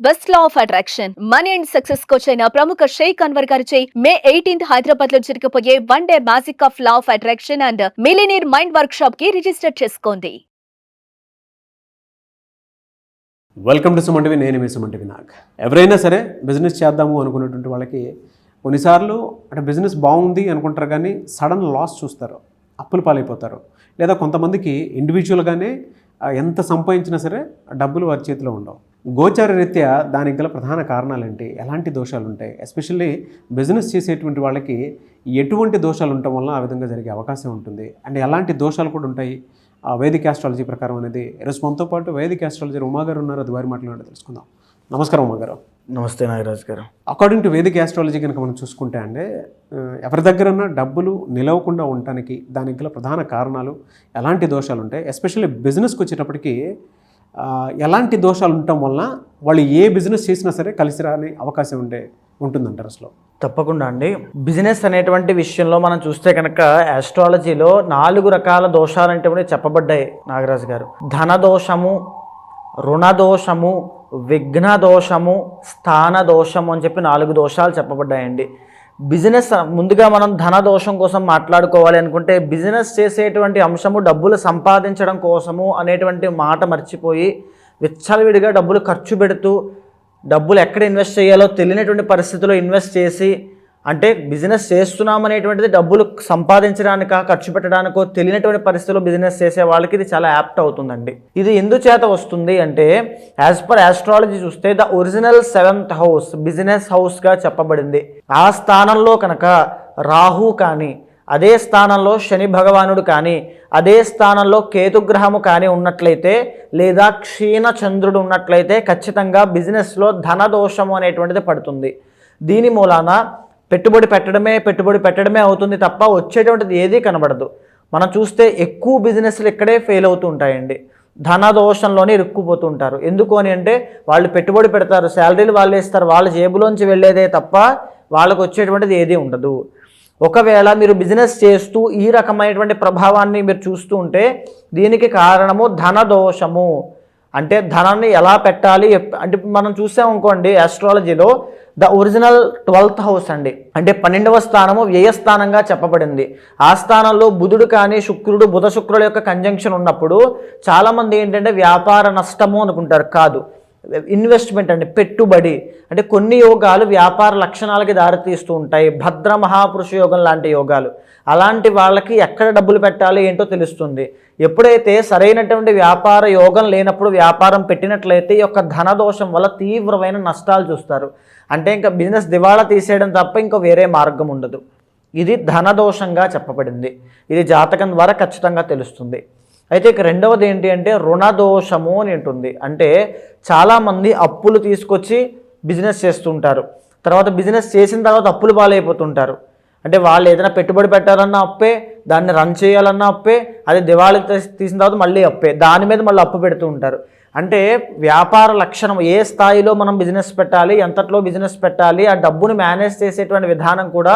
Best law of attraction money and success coach అయిన ప్రముఖ షేక్ అన్వర్ గారిచే మే 18th హైదరాబాద్ లో జరగబోయే 1 day magic of law of attraction and millionaire mind work shop కి register చేసుకోండి. Welcome to Suman TV. నేను మీ సుమన్ టీవీ నాగ్. ఎవరైనా సరే బిజినెస్ చేద్దాము అనుకునేటువంటి వాళ్ళకి కొన్నిసార్లు అంటే బిజినెస్ బాగుంది అనుకుంటారు, కానీ సడన్ లాస్ చూస్తారు, అప్పుల పాలైపోతారు. లేదా కొంతమందికి ఇండివిజువల్గానే ఎంత సంపాదించినా సరే డబ్బులు వారి చేతిలో ఉండవు. గోచార రీత్యా దానికి గల ప్రధాన కారణాలు ఏంటి, ఎలాంటి దోషాలు ఉంటాయి, ఎస్పెషల్లీ బిజినెస్ చేసేటువంటి వాళ్ళకి ఎటువంటి దోషాలు ఉండటం వల్ల ఆ విధంగా జరిగే అవకాశం ఉంటుంది, అండ్ ఎలాంటి దోషాలు కూడా ఉంటాయి వేదిక ఆస్ట్రాలజీ ప్రకారం అనేది. ఈరోజు మనతో పాటు వేదిక ఆస్ట్రాలజీ ఉమాగారు ఉన్నారు, అది వారి మాట్లాడి తెలుసుకుందాం. నమస్కారం ఉమాగారు. నమస్తే నాగరాజ్ గారు. అకార్డింగ్ టు వేదిక ఆస్ట్రాలజీ కనుక మనం చూసుకుంటే అండి, ఎవరి దగ్గరన్నా డబ్బులు నిలవకుండా ఉండటానికి దానికి గల ప్రధాన కారణాలు ఎలాంటి దోషాలు ఉంటాయి, ఎస్పెషల్లీ బిజినెస్కి వచ్చేటప్పటికి ఎలాంటి దోషాలు ఉండటం వలన వాళ్ళు ఏ బిజినెస్ చేసినా సరే కలిసి రాని అవకాశం ఉంటుందంటారు అసలు? తప్పకుండా అండి. బిజినెస్ అనేటువంటి విషయంలో మనం చూస్తే కనుక ఆస్ట్రాలజీలో 4 రకాల దోషాలు అంటే చెప్పబడ్డాయి నాగరాజు గారు. ధన దోషము, రుణ దోషము, విఘ్న దోషము, స్థాన దోషము అని చెప్పి 4 దోషాలు చెప్పబడ్డాయండి. బిజినెస్ ముందుగా మనం ధన దోషం కోసం మాట్లాడుకోవాలి అనుకుంటే, బిజినెస్ చేసేటువంటి అంశము డబ్బులు సంపాదించడం కోసము అనేటువంటి మాట మర్చిపోయి విచ్చలవిడిగా డబ్బులు ఖర్చు పెడుతూ డబ్బులు ఎక్కడ ఇన్వెస్ట్ చేయాలో తెలియనటువంటి పరిస్థితిలో ఇన్వెస్ట్ చేసి, అంటే బిజినెస్ చేస్తున్నామనేటువంటిది డబ్బులు సంపాదించడానికా ఖర్చు పెట్టడానికో తెలియనటువంటి పరిస్థితిలో బిజినెస్ చేసే వాళ్ళకి ఇది చాలా యాప్ట్ అవుతుందండి. ఇది ఎందుచేత వస్తుంది అంటే, యాజ్ పర్ ఆస్ట్రాలజీ చూస్తే the original 7th house business హౌస్గా చెప్పబడింది. ఆ స్థానంలో కనుక రాహు కానీ, అదే స్థానంలో శని భగవానుడు కానీ, అదే స్థానంలో కేతుగ్రహము కానీ ఉన్నట్లయితే, లేదా క్షీణ చంద్రుడు ఉన్నట్లయితే ఖచ్చితంగా బిజినెస్లో ధనదోషము అనేటువంటిది పడుతుంది. దీని మూలాన పెట్టుబడి పెట్టడమే అవుతుంది తప్ప వచ్చేటువంటిది ఏదీ కనబడదు. మనం చూస్తే ఎక్కువ బిజినెస్లు ఇక్కడే ఫెయిల్ అవుతూ ఉంటాయండి. ధనదోషంలోనే ఇరుక్కుపోతుంటారు. ఎందుకు అని అంటే, వాళ్ళు పెట్టుబడి పెడతారు, శాలరీలు వాళ్ళు ఇస్తారు, వాళ్ళ జేబులోంచి వెళ్ళేదే తప్ప వాళ్ళకు వచ్చేటువంటిది ఏదీ ఉండదు. ఒకవేళ మీరు బిజినెస్ చేస్తూ ఈ రకమైనటువంటి ప్రభావాన్ని మీరు చూస్తూ ఉంటే, దీనికి కారణము ధనదోషము. అంటే ధనాన్ని ఎలా పెట్టాలి అంటే, మనం చూసామనుకోండి ఆస్ట్రాలజీలో ద ఒరిజినల్ 12th హౌస్ అండి, అంటే 12వ స్థానము వ్యయస్థానంగా చెప్పబడింది. ఆ స్థానంలో బుధుడు కానీ శుక్రుడు, బుధ శుక్రుల యొక్క కంజంక్షన్ ఉన్నప్పుడు చాలామంది ఏంటంటే వ్యాపార నష్టము అనుకుంటారు. కాదు, ఇన్వెస్ట్మెంట్ అండి, పెట్టుబడి. అంటే కొన్ని యోగాలు వ్యాపార లక్షణాలకి దారితీస్తూ ఉంటాయి. భద్ర మహాపురుష యోగం లాంటి యోగాలు, అలాంటి వాళ్ళకి ఎక్కడ డబ్బులు పెట్టాలి ఏంటో తెలుస్తుంది. ఎప్పుడైతే సరైనటువంటి వ్యాపార యోగం లేనప్పుడు వ్యాపారం పెట్టినట్లయితే ఈ యొక్క ధనదోషం వల్ల తీవ్రమైన నష్టాలు చూస్తారు. అంటే ఇంకా బిజినెస్ దివాళా తీసేయడం తప్ప ఇంకా వేరే మార్గం ఉండదు. ఇది ధనదోషంగా చెప్పబడింది. ఇది జాతకం ద్వారా ఖచ్చితంగా తెలుస్తుంది. అయితే ఇక రెండవది ఏంటి అంటే రుణదోషము అని ఉంటుంది. అంటే చాలామంది అప్పులు తీసుకొచ్చి బిజినెస్ చేస్తుంటారు, తర్వాత బిజినెస్ చేసిన తర్వాత అప్పులు పాలైపోతుంటారు. అంటే వాళ్ళు ఏదైనా పెట్టుబడి పెట్టాలన్నా అప్పే, దాన్ని రన్ చేయాలన్నా అప్పే, అది దివాళీ తీసిన తర్వాత మళ్ళీ అప్పే, దాని మీద మళ్ళీ అప్పు పెడుతూ ఉంటారు. అంటే వ్యాపార లక్షణం, ఏ స్థాయిలో మనం బిజినెస్ పెట్టాలి, ఎంతట్లో బిజినెస్ పెట్టాలి, ఆ డబ్బును మేనేజ్ చేసేటువంటి విధానం కూడా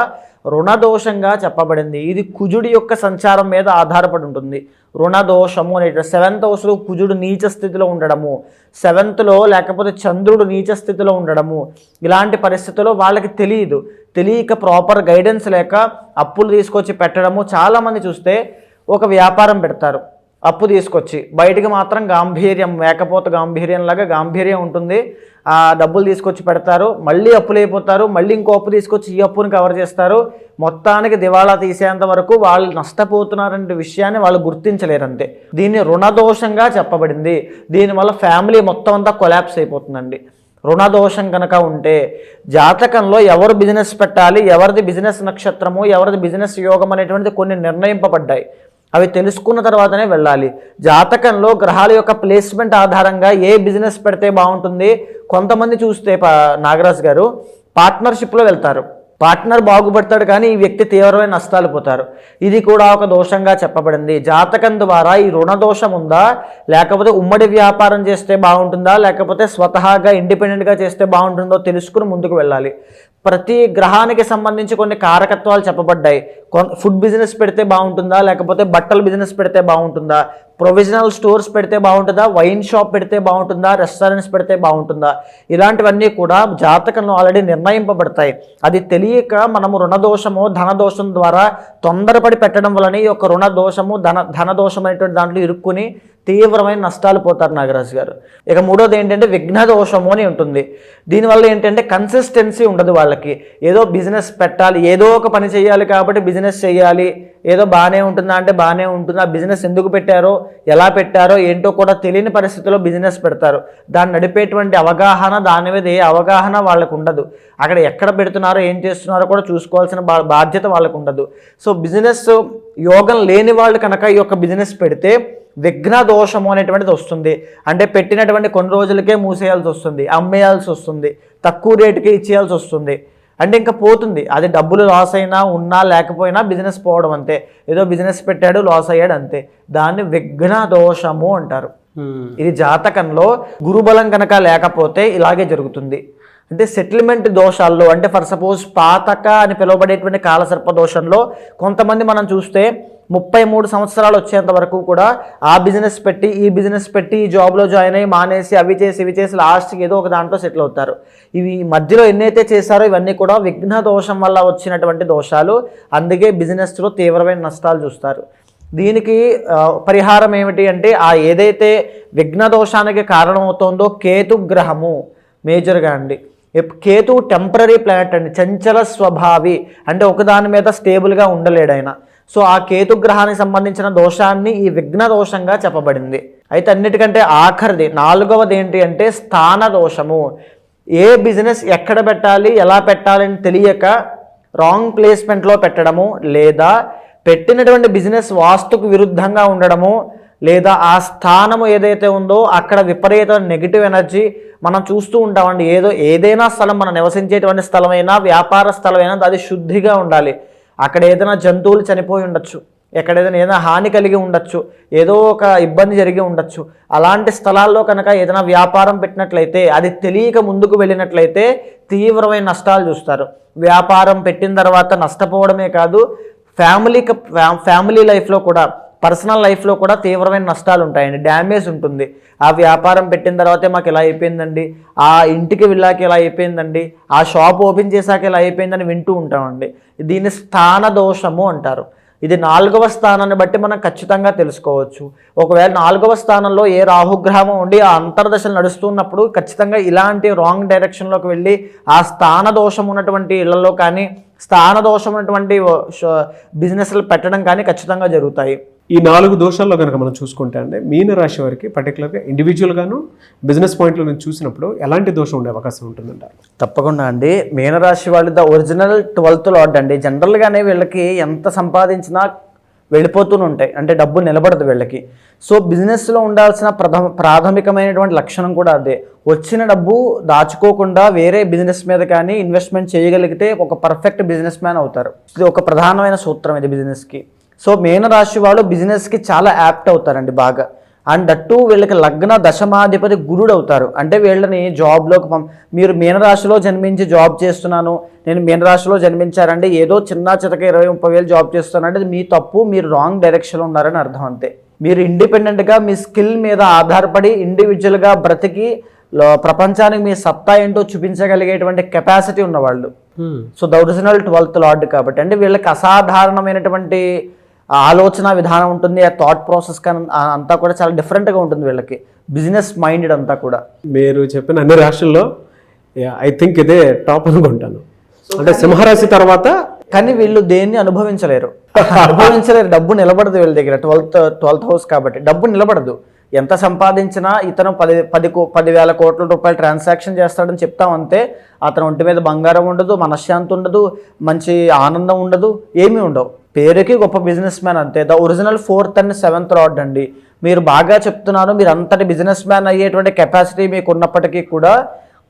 రుణదోషంగా చెప్పబడింది. ఇది కుజుడి యొక్క సంచారం మీద ఆధారపడి ఉంటుంది. రుణదోషము అనే 7th హౌస్లో కుజుడు నీచ స్థితిలో ఉండడము, 7thలో లేకపోతే చంద్రుడు నీచ స్థితిలో ఉండడము, ఇలాంటి పరిస్థితుల్లో వాళ్ళకి తెలియక ప్రాపర్ గైడెన్స్ లేక అప్పులు తీసుకొచ్చి పెట్టడము. చాలామంది చూస్తే ఒక వ్యాపారం పెడతారు, అప్పు తీసుకొచ్చి బయటికి మాత్రం గాంభీర్యం, మేకపోతే గాంభీర్యంలాగా గాంభీర్యం ఉంటుంది. ఆ డబ్బులు తీసుకొచ్చి పెడతారు, మళ్ళీ అప్పులు అయిపోతారు, మళ్ళీ ఇంకో అప్పు తీసుకొచ్చి ఈ అప్పుని కవర్ చేస్తారు. మొత్తానికి దివాళా తీసేంత వరకు వాళ్ళు నష్టపోతున్నారనే విషయాన్ని వాళ్ళు గుర్తించలేరంతే. దీన్ని రుణదోషంగా చెప్పబడింది. దీనివల్ల ఫ్యామిలీ మొత్తం అంతా కొలాప్స్ అయిపోతుందండి. రుణదోషం కనుక ఉంటే జాతకంలో ఎవరు బిజినెస్ పెట్టాలి, ఎవరిది బిజినెస్ నక్షత్రము, ఎవరిది బిజినెస్ యోగం అనేటువంటిది కొన్ని నిర్ణయింపబడ్డాయి. అవి తెలుసుకున్న తర్వాతనే వెళ్ళాలి. జాతకంలో గ్రహాల యొక్క ప్లేస్మెంట్ ఆధారంగా ఏ బిజినెస్ పెడితే బాగుంటుంది. కొంతమంది చూస్తే నాగరాజు గారు పార్ట్నర్షిప్లో వెళ్తారు, పార్ట్నర్ బాగుపడతాడు కానీ ఈ వ్యక్తి తీవ్రమైన నష్టాలు పోతారు. ఇది కూడా ఒక దోషంగా చెప్పబడింది. జాతకం ద్వారా ఈ రుణదోషం ఉందా, లేకపోతే ఉమ్మడి వ్యాపారం చేస్తే బాగుంటుందా, లేకపోతే స్వతహాగా ఇండిపెండెంట్గా చేస్తే బాగుంటుందో తెలుసుకుని ముందుకు వెళ్ళాలి. ప్రతి గ్రహానికి సంబంధించి కొన్ని కారకత్వాలు చెప్పబడ్డాయి. ఫుడ్ బిజినెస్ పెడితే బాగుంటుందా, లేకపోతే బట్టల బిజినెస్ పెడితే బాగుంటుందా, ప్రొవిజనల్ స్టోర్స్ పెడితే బాగుంటుందా, వైన్ షాప్ పెడితే బాగుంటుందా, రెస్టారెంట్స్ పెడితే బాగుంటుందా, ఇలాంటివన్నీ కూడా జాతకంలో ఆల్రెడీ నిర్ణయింపబడతాయి. అది తెలియక మనము రుణదోషము ధనదోషం ద్వారా తొందరపడి పెట్టడం వలన ఈ యొక్క రుణదోషము ధనదోషం అనేటువంటి దాంట్లో ఇరుక్కుని తీవ్రమైన నష్టాలు పోతారు నాగరాజు గారు. ఇక మూడోది ఏంటంటే విఘ్న దోషము అని ఉంటుంది. దీనివల్ల ఏంటంటే కన్సిస్టెన్సీ ఉండదు వాళ్ళకి. ఏదో బిజినెస్ పెట్టాలి, ఏదో ఒక పని చేయాలి కాబట్టి బిజినెస్ చేయాలి, ఏదో బాగానే ఉంటుందా అంటే బాగానే ఉంటుంది. ఆ బిజినెస్ ఎందుకు పెట్టారో, ఎలా పెట్టారో ఏంటో కూడా తెలియని పరిస్థితిలో బిజినెస్ పెడతారు. దాన్ని నడిపేటువంటి అవగాహన, దాని మీద ఏ అవగాహన వాళ్ళకు ఉండదు. అక్కడ ఎక్కడ పెడుతున్నారో ఏం చేస్తున్నారో కూడా చూసుకోవాల్సిన బాధ్యత వాళ్ళకు ఉండదు. సో బిజినెస్ యోగం లేని వాళ్ళు కనుక ఈ యొక్క బిజినెస్ పెడితే విఘ్న దోషము అనేటువంటిది వస్తుంది. అంటే పెట్టినటువంటి కొన్ని రోజులకే మూసేయాల్సి వస్తుంది, అమ్మేయాల్సి వస్తుంది, తక్కువ రేటుకి ఇచ్చేయాల్సి వస్తుంది. అంటే ఇంకా పోతుంది. అది డబ్బులు లాస్ అయినా ఉన్నా లేకపోయినా బిజినెస్ పోవడం అంతే. ఏదో బిజినెస్ పెట్టాడు లాస్ అయ్యాడు అంతే. దాన్ని విఘ్న దోషము అంటారు. ఇది జాతకంలో గురుబలం కనుక లేకపోతే ఇలాగే జరుగుతుంది. అంటే సెటిల్మెంట్ దోషాల్లో, అంటే ఫర్ సపోజ్ పాతక అని పిలువబడేటువంటి కాలసర్ప దోషంలో కొంతమంది మనం చూస్తే 33 సంవత్సరాలు వచ్చేంత వరకు కూడా ఆ బిజినెస్ పెట్టి ఈ బిజినెస్ పెట్టి ఈ జాబ్లో జాయిన్ అయ్యి మానేసి అవి చేసి ఇవి చేసి లాస్ట్కి ఏదో ఒక దాంట్లో సెటిల్ అవుతారు. ఇవి మధ్యలో ఎన్నైతే చేశారో ఇవన్నీ కూడా విఘ్న దోషం వల్ల వచ్చినటువంటి దోషాలు. అందుకే బిజినెస్లో తీవ్రమైన నష్టాలు చూస్తారు. దీనికి పరిహారం ఏమిటి అంటే, ఆ ఏదైతే విఘ్న దోషానికి కారణమవుతోందో కేతు గ్రహము మేజర్గా అండి. కేతు టెంపరీ ప్లానెట్ అండి, చంచల స్వభావి, అంటే ఒకదాని మీద స్టేబుల్గా ఉండలేడు ఆయన. సో ఆ కేతు గ్రహానికి సంబంధించిన దోషాన్ని ఈ విఘ్న దోషంగా చెప్పబడింది. అయితే అన్నిటికంటే ఆఖరిది 4వది ఏంటి అంటే స్థాన దోషము. ఏ బిజినెస్ ఎక్కడ పెట్టాలి, ఎలా పెట్టాలి అని తెలియక రాంగ్ ప్లేస్మెంట్లో పెట్టడము, లేదా పెట్టినటువంటి బిజినెస్ వాస్తుకు విరుద్ధంగా ఉండడము, లేదా ఆ స్థానము ఏదైతే ఉందో అక్కడ విపరీత నెగిటివ్ ఎనర్జీ మనం చూస్తూ ఉంటామండి. ఏదైనా స్థలం, మనం నివసించేటువంటి స్థలమైనా వ్యాపార స్థలమైనా అది శుద్ధిగా ఉండాలి. అక్కడ ఏదైనా జంతువులు చనిపోయి ఉండొచ్చు, ఏదైనా హాని కలిగి ఉండొచ్చు, ఏదో ఒక ఇబ్బంది జరిగి ఉండొచ్చు. అలాంటి స్థలాల్లో కనుక ఏదైనా వ్యాపారం పెట్టినట్లయితే, అది తెలియక ముందుకు వెళ్ళినట్లయితే తీవ్రమైన నష్టాలు చూస్తారు. వ్యాపారం పెట్టిన తర్వాత నష్టపోవడమే కాదు, ఫ్యామిలీ లైఫ్లో కూడా, పర్సనల్ లైఫ్లో కూడా తీవ్రమైన నష్టాలు ఉంటాయండి, డ్యామేజ్ ఉంటుంది. ఆ వ్యాపారం పెట్టిన తర్వాతే మాకు ఇలా అయిపోయిందండి, ఆ ఇంటికి వెళ్ళాక ఇలా అయిపోయిందండి, ఆ షాప్ ఓపెన్ చేశాక ఇలా అయిపోయిందని వింటూ ఉంటామండి. దీన్ని స్థాన దోషము అంటారు. ఇది 4వ స్థానాన్ని బట్టి మనం ఖచ్చితంగా తెలుసుకోవచ్చు. ఒకవేళ 4వ స్థానంలో ఏ రాహుగ్రహం ఉండి ఆ అంతర్దశలు నడుస్తున్నప్పుడు ఖచ్చితంగా ఇలాంటి రాంగ్ డైరెక్షన్లోకి వెళ్ళి ఆ స్థాన దోషం ఉన్నటువంటి ఇళ్లలో కానీ, స్థాన దోషం ఉన్నటువంటి బిజినెస్లు పెట్టడం కానీ ఖచ్చితంగా జరుగుతాయి. ఈ 4 దోషాల్లో కనుక మనం చూసుకుంటే అంటే మీనరాశి వారికి పర్టికులర్గా ఇండివిజువల్గాను బిజినెస్ పాయింట్లో నుంచి చూసినప్పుడు ఎలాంటి దోషం ఉండే అవకాశం ఉంటుందంటారు? తప్పకుండా అండి. మీనరాశి వాళ్ళు ద ఒరిజినల్ 12th లార్డ్ అండి. జనరల్గానే వీళ్ళకి ఎంత సంపాదించినా వెళ్ళిపోతూనే ఉంటాయి, అంటే డబ్బు నిలబడదు వీళ్ళకి. సో బిజినెస్లో ఉండాల్సిన ప్రాథమికమైనటువంటి లక్షణం కూడా అదే. వచ్చిన డబ్బు దాచుకోకుండా వేరే బిజినెస్ మీద కానీ ఇన్వెస్ట్మెంట్ చేయగలిగితే ఒక పర్ఫెక్ట్ బిజినెస్ మ్యాన్ అవుతారు. ఇది ఒక ప్రధానమైన సూత్రం ఇది బిజినెస్కి. సో మీనరాశి వాళ్ళు బిజినెస్కి చాలా యాప్ట్ అవుతారండి బాగా. అండ్ అట్టు వీళ్ళకి లగ్న దశమాధిపతి గురుడు అవుతారు. అంటే వీళ్ళని జాబ్లోకి మీరు మీనరాశిలో జన్మించి జాబ్ చేస్తున్నాను, నేను మీనరాశిలో జన్మించారంటే ఏదో చిన్న చితక 20-30 వేలు జాబ్ చేస్తున్నానంటే అది మీ తప్పు, మీరు రాంగ్ డైరెక్షన్లో ఉన్నారని అర్థం అంతే. మీరు ఇండిపెండెంట్గా మీ స్కిల్ మీద ఆధారపడి ఇండివిజువల్గా బ్రతికి ప్రపంచానికి మీ సత్తా ఏంటో చూపించగలిగేటువంటి కెపాసిటీ ఉన్నవాళ్ళు. So the original 12th lord కాబట్టి అంటే వీళ్ళకి అసాధారణమైనటువంటి ఆలోచన విధానం ఉంటుంది. ఆ థాట్ ప్రాసెస్ కానీ అంతా కూడా చాలా డిఫరెంట్గా ఉంటుంది వీళ్ళకి. బిజినెస్ మైండెడ్ అంతా కూడా. మీరు చెప్పిన అన్ని రాశుల్లో ఐ థింక్ ఇదే టాప్ అనుకుంటాను. అంటే సింహరాశి తర్వాత. కానీ వీళ్ళు దేన్ని అనుభవించలేరు. డబ్బు నిలబడదు వీళ్ళ దగ్గర. 12th హౌస్ కాబట్టి డబ్బు నిలబడదు. ఎంత సంపాదించినా ఇతను 10,000 కోట్ల రూపాయలు ట్రాన్సాక్షన్ చేస్తాడని చెప్తామంతే. అతను ఒంటి మీద బంగారం ఉండదు, మనశ్శాంతి ఉండదు, మంచి ఆనందం ఉండదు, ఏమీ ఉండవు. పేరుకి గొప్ప బిజినెస్ మ్యాన్ అంతే. The original 4th and 7th lord అండి. మీరు బాగా చెప్తున్నారు, మీరు అంతటి బిజినెస్ మ్యాన్ అయ్యేటువంటి కెపాసిటీ మీకు ఉన్నప్పటికీ కూడా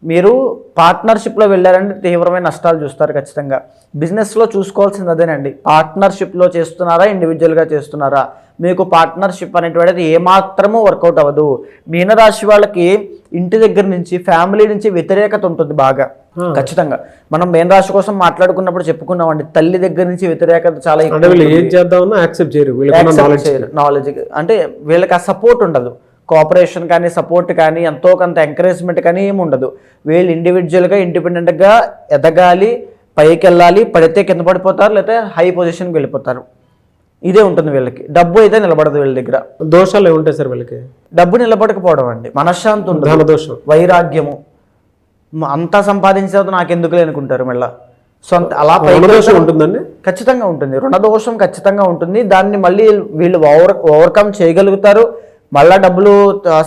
మీరు పార్ట్నర్షిప్లో వెళ్ళారంటే తీవ్రమైన నష్టాలు చూస్తారు ఖచ్చితంగా. బిజినెస్లో చూసుకోవాల్సింది అదేనండి. పార్ట్నర్షిప్లో చేస్తున్నారా, ఇండివిజువల్గా చేస్తున్నారా? మీకు పార్ట్నర్షిప్ అనేటువంటిది ఏమాత్రమూ వర్కౌట్ అవ్వదు. మీనరాశి వాళ్ళకి ఇంటి దగ్గర నుంచి ఫ్యామిలీ నుంచి వ్యతిరేకత ఉంటుంది బాగా. ఖచ్చితంగా మనం మేన్ రాశి కోసం మాట్లాడుకున్నప్పుడు చెప్పుకున్నామండి, తల్లి దగ్గర నుంచి వ్యతిరేకత చాలా నాలెడ్జ్ అంటే వీళ్ళకి ఆ సపోర్ట్ ఉండదు, కోఆపరేషన్ కానీ సపోర్ట్ కానీ ఎంతో కొంత ఎంకరేజ్మెంట్ కానీ ఏమి ఉండదు. వీళ్ళు ఇండివిజువల్గా ఇండిపెండెంట్గా ఎదగాలి, పైకి వెళ్ళాలి, పడితే కింద పడిపోతారు లేదా హై పొజిషన్కి వెళ్ళిపోతారు. ఇదే ఉంటుంది వీళ్ళకి. డబ్బు అయితే నిలబడదు వీళ్ళ దగ్గర. దోషాలు ఏముంటాయి సార్ వీళ్ళకి? డబ్బు నిలబడకపోవడం అండి, మనశ్శాంతి ఉండదు, వైరాగ్యము, అంతా సంపాదించేది నాకు ఎందుకులే అనుకుంటారు మళ్ళీ. సో అలా ఉంటుందండి, ఖచ్చితంగా ఉంటుంది. రుణదోషం ఖచ్చితంగా ఉంటుంది. దాన్ని మళ్ళీ వీళ్ళు ఓవర్కమ్ చేయగలుగుతారు, మళ్ళీ డబ్బులు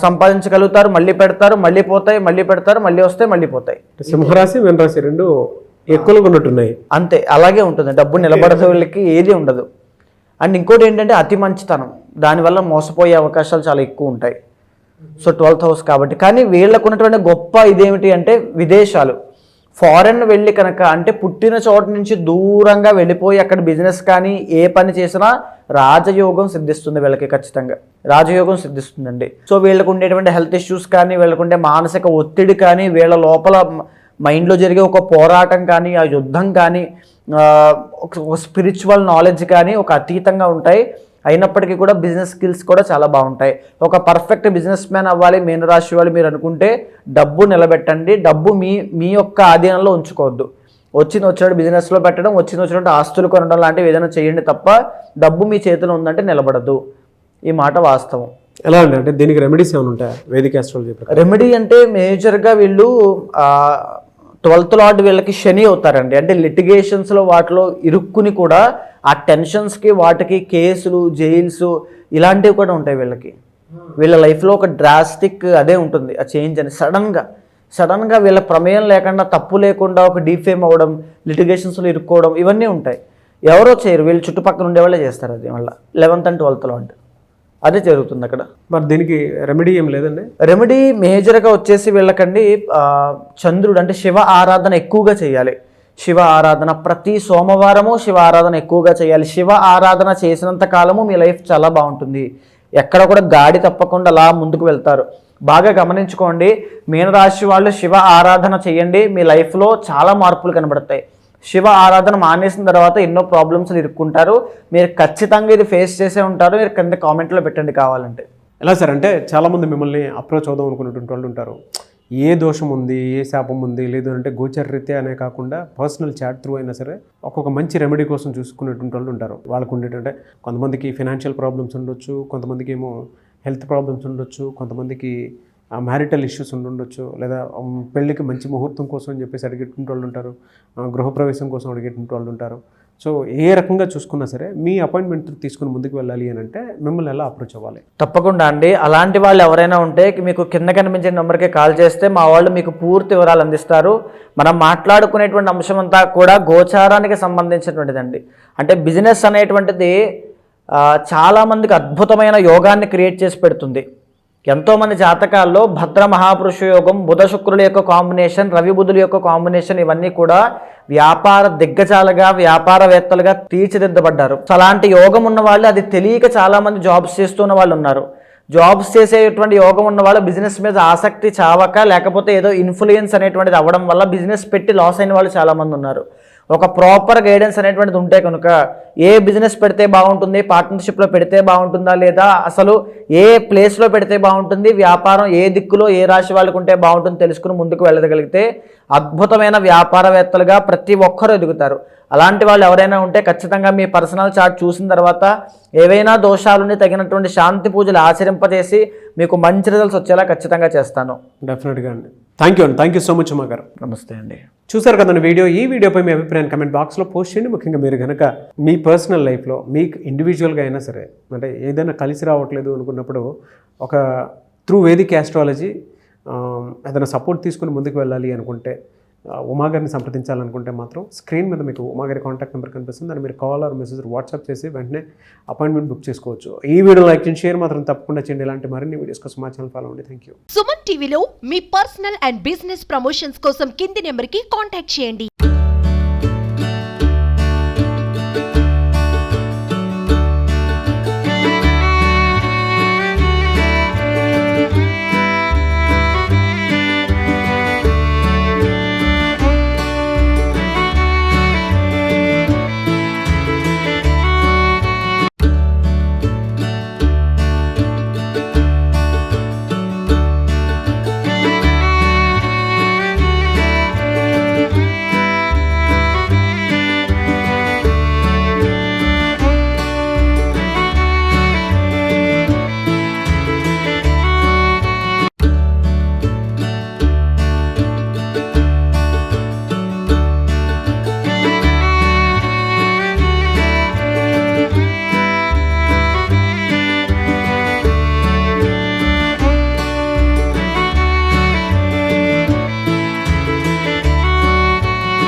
సంపాదించగలుగుతారు, మళ్ళీ పెడతారు, మళ్ళీ పోతాయి, మళ్ళీ పెడతారు, మళ్ళీ వస్తాయి, మళ్ళీ పోతాయి. సింహరాశి మీనరాశి రెండు ఎక్కువగా ఉన్నట్టున్నాయి. అంతే, అలాగే ఉంటుంది. డబ్బు నిలబడదు వీళ్ళకి, ఏది ఉండదు. అండ్ ఇంకోటి ఏంటంటే అతి మంచితనం, దానివల్ల మోసపోయే అవకాశాలు చాలా ఎక్కువ ఉంటాయి. సో 12th హౌస్ కాబట్టి. కానీ వీళ్ళకు ఉన్నటువంటి గొప్ప ఇదేమిటి అంటే విదేశాలు, ఫారెన్ వెళ్ళి కనుక, అంటే పుట్టిన చోట నుంచి దూరంగా వెళ్ళిపోయి అక్కడ బిజినెస్ కానీ ఏ పని చేసినా రాజయోగం సిద్ధిస్తుంది వీళ్ళకి. ఖచ్చితంగా రాజయోగం సిద్ధిస్తుందండి. సో వీళ్ళకు ఉండేటువంటి హెల్త్ ఇష్యూస్ కానీ, వీళ్ళకుండే మానసిక ఒత్తిడి కానీ, వీళ్ళ లోపల మైండ్లో జరిగే ఒక పోరాటం కానీ, ఆ యుద్ధం కానీ, ఒక స్పిరిచువల్ నాలెడ్జ్ కానీ ఒక అతీతంగా ఉంటాయి. అయినప్పటికీ కూడా బిజినెస్ స్కిల్స్ కూడా చాలా బాగుంటాయి. ఒక పర్ఫెక్ట్ బిజినెస్ మ్యాన్ అవ్వాలి మీనరాశి వాళ్ళు మీరు అనుకుంటే డబ్బు నిలబెట్టండి. డబ్బు మీ యొక్క ఆధీనంలో ఉంచుకోవద్దు. వచ్చినట్టు బిజినెస్లో పెట్టడం, వచ్చినట్టు ఆస్తులు కొనడం లాంటివి ఏదైనా చేయండి తప్ప డబ్బు మీ చేతిలో ఉందంటే నిలబడదు. ఈ మాట వాస్తవం. ఎలా అంటే దీనికి రెమెడీస్ ఏమైనా ఉంటాయా వేదిక ఆస్ట్రాలజీ? రెమెడీ అంటే మేజర్గా వీళ్ళు 12th లార్డ్ వీళ్ళకి శని అవుతారండి. అంటే లిటిగేషన్స్లో వాటిలో ఇరుక్కుని కూడా ఆ టెన్షన్స్కి వాటికి కేసులు, జైల్స్ ఇలాంటివి కూడా ఉంటాయి వీళ్ళకి. వీళ్ళ లైఫ్లో ఒక డ్రాస్టిక్ అదే ఉంటుంది, ఆ చేంజ్ అని. సడన్గా వీళ్ళ ప్రమేయం లేకుండా, తప్పు లేకుండా ఒక డీఫేమ్ అవ్వడం, లిటిగేషన్స్లో ఇరుక్కోవడం ఇవన్నీ ఉంటాయి. ఎవరో చేయరు, వీళ్ళు చుట్టుపక్కల ఉండే వాళ్ళే చేస్తారు. అది మళ్ళీ 11th and 12th లార్డ్ అదే జరుగుతుంది అక్కడ. మరి దీనికి రెమెడీ ఏం లేదండి? రెమెడీ మేజర్గా వచ్చేసి వీళ్ళకండి చంద్రుడు అంటే శివ ఆరాధన ఎక్కువగా చేయాలి. శివ ఆరాధన ప్రతి సోమవారము శివ ఆరాధన ఎక్కువగా చేయాలి. శివ ఆరాధన చేసినంత కాలము మీ లైఫ్ చాలా బాగుంటుంది. ఎక్కడ కూడా గాడి తప్పకుండా అలా ముందుకు వెళ్తారు. బాగా గమనించుకోండి, మీనరాశి వాళ్ళు శివ ఆరాధన చేయండి, మీ లైఫ్లో చాలా మార్పులు కనబడతాయి. శివ ఆరాధన మానేసిన తర్వాత ఎన్నో ప్రాబ్లమ్స్ ఇరుక్కుంటారు. మీరు ఖచ్చితంగా ఇది ఫేస్ చేసే ఉంటారు. మీరు కింద కామెంట్లో పెట్టండి కావాలంటే. ఎలా సార్ అంటే చాలామంది మిమ్మల్ని అప్రోచ్ అవుదాం అనుకున్నటువంటి వాళ్ళు ఉంటారు. ఏ దోషం ఉంది, ఏ శాపం ఉంది, లేదు అంటే గోచరరీత్యా అనే కాకుండా పర్సనల్ చాట్ త్రూ అయినా సరే ఒక్కొక్క మంచి రెమెడీ కోసం చూసుకునేటువంటి వాళ్ళు ఉంటారు. వాళ్ళకు ఉండేటంటే కొంతమందికి ఫినాన్షియల్ ప్రాబ్లమ్స్ ఉండొచ్చు, కొంతమందికి ఏమో హెల్త్ ప్రాబ్లమ్స్ ఉండొచ్చు, కొంతమందికి మ్యారిటల్ ఇష్యూస్ ఉండొచ్చు, లేదా పెళ్ళికి మంచి ముహూర్తం కోసం అని చెప్పేసి అడిగేటువంటి వాళ్ళు ఉంటారు, గృహప్రవేశం కోసం అడిగేటువంటి వాళ్ళు ఉంటారు. సో ఏ రకంగా చూసుకున్నా సరే మీ అపాయింట్మెంట్ తీసుకుని ముందుకు వెళ్ళాలి అని అంటే మిమ్మల్ని ఎలా అప్రోచ్ అవ్వాలి? తప్పకుండా అండి. అలాంటి వాళ్ళు ఎవరైనా ఉంటే మీకు కింద కనిపించే నెంబర్కి కాల్ చేస్తే మా వాళ్ళు మీకు పూర్తి వివరాలు అందిస్తారు. మనం మాట్లాడుకునేటువంటి అంశం అంతా కూడా గోచారానికి సంబంధించినటువంటిదండి. అంటే బిజినెస్ అనేటువంటిది చాలామందికి అద్భుతమైన యోగాన్ని క్రియేట్ చేసి పెడుతుంది. ఎంతోమంది జాతకాల్లో భద్ర మహాపురుష యోగం, బుధ శుక్రుల యొక్క కాంబినేషన్, రవి బుధుల యొక్క కాంబినేషన్ ఇవన్నీ కూడా వ్యాపార దిగ్గజాలుగా, వ్యాపారవేత్తలుగా తీర్చిదిద్దబడ్డారు. అలాంటి యోగం ఉన్న వాళ్ళు అది తెలియక చాలామంది జాబ్స్ చేస్తున్న వాళ్ళు ఉన్నారు. జాబ్స్ చేసేటువంటి యోగం ఉన్న వాళ్ళు బిజినెస్ మీద ఆసక్తి చావక, లేకపోతే ఏదో ఇన్ఫ్లుయెన్స్ అనేటువంటిది అవ్వడం వల్ల బిజినెస్ పెట్టి లాస్ అయిన వాళ్ళు చాలామంది ఉన్నారు. ఒక ప్రాపర్ గైడెన్స్ అనేటువంటిది ఉంటే కనుక ఏ బిజినెస్ పెడితే బాగుంటుంది, పార్ట్నర్షిప్లో పెడితే బాగుంటుందా, లేదా అసలు ఏ ప్లేస్లో పెడితే బాగుంటుంది, వ్యాపారం ఏ దిక్కులో ఏ రాశి వాళ్ళకు ఉంటే బాగుంటుంది తెలుసుకుని ముందుకు వెళ్ళగలిగితే అద్భుతమైన వ్యాపారవేత్తలుగా ప్రతి ఒక్కరూ ఎదుగుతారు. అలాంటి వాళ్ళు ఎవరైనా ఉంటే ఖచ్చితంగా మీ పర్సనల్ చార్ట్ చూసిన తర్వాత ఏవైనా దోషాలని తగినటువంటి శాంతి పూజలు ఆచరింపజేసి మీకు మంచి రిజల్ట్స్ వచ్చేలా ఖచ్చితంగా చేస్తాను. డెఫినెట్గా అండి. థ్యాంక్ యూ సో మచ్ అమ్మ గారు. నమస్తే అండి. చూసారు కదండి వీడియో. ఈ వీడియోపై మీ అభిప్రాయాన్ని కమెంట్ బాక్స్లో పోస్ట్ చేయండి. ముఖ్యంగా మీరు కనుక మీ పర్సనల్ లైఫ్లో మీకు ఇండివిజువల్గా అయినా సరే అంటే ఏదైనా కలిసి రావట్లేదు అనుకున్నప్పుడు ఒక త్రూ వేదిక ఆస్ట్రాలజీ ఏదైనా సపోర్ట్ తీసుకుని ముందుకు వెళ్ళాలి అనుకుంటే, ఉమాగారిని సంప్రదించాలనుకుంటే మాత్రం స్క్రీన్ మీద మీకు ఉమాగారి కాంటాక్ట్ నెంబర్ కనిపిస్తుంది. దాన్ని మీరు కాల్ ఆర్ మెసేజ్ వాట్సాప్ చేసి వెంటనే అపాయింట్మెంట్ బుక్ చేసుకోవచ్చు. ఈ వీడియో లైక్ చేయండి, షేర్ మాత్రం తప్పకుండా చేయండి. ఇలాంటి మరిన్ని వీడియోస్ కోసం మా ఛానల్ ఫాలో అవ్వండి. Thank you. సుమన్ టీవీలో మీ పర్సనల్ అండ్ బిజినెస్ ప్రమోషన్స్ కోసం కింది నెంబర్కి కాంటాక్ట్ చేయండి.